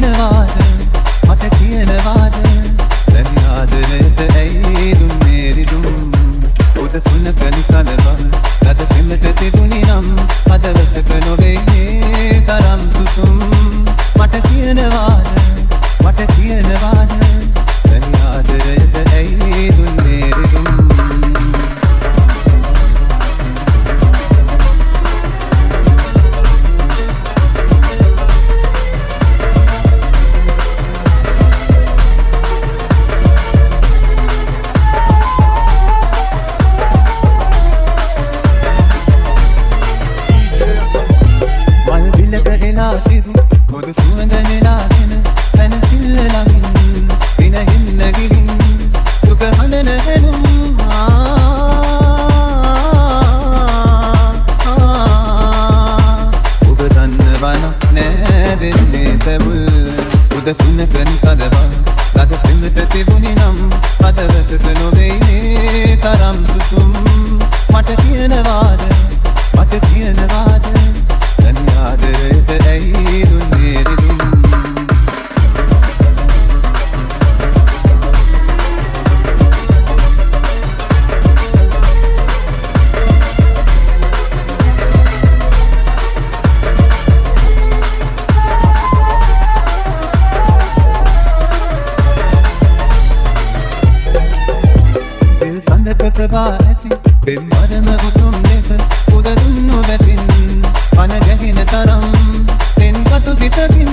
කියනවාද මට කියනවාද දැන් ආදරයට ඇයි දුන්නේ රිදුම් උදසුන කලිසලවා ලද පෙමට තිබුණි නම් හදවතක නොවේ මේ තරම් සුසුම් මට කියනවාද දැන් ආදරයට ඇයි දුන්නේ රිදුම් මුදු සුවඳ නෙලාගෙන සැනසිල්ල ළඟින් දිනහින්න ගිහින් දුක හඬන හැනුම් ඔබ දන්නවා නෑ දෙන්නේ තැබුල් උදසුනක නිසදවා ලද පෙමට තිබුණි නම් හදවතක නොවෙයි මේ තරම් සුසුම් මට කියනවාද දැන් ආදරයට ඇයි දුන්නේ රිදුම් සිල් සඳක ප්‍රභා ඇති පෙම්වරම උතුම් ලෙස උද දුන්නු බැතින් අන ගැහෙන තරම් තෙන්පතු සිතකින්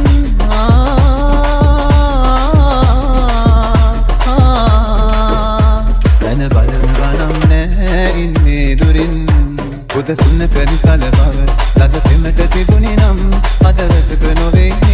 දැන බලනවා නම් නෑ ඉන්නේ දුරින් උදසුන කලිසල බව ලද පෙමට තිබුණි නම් හදවතක නොවේ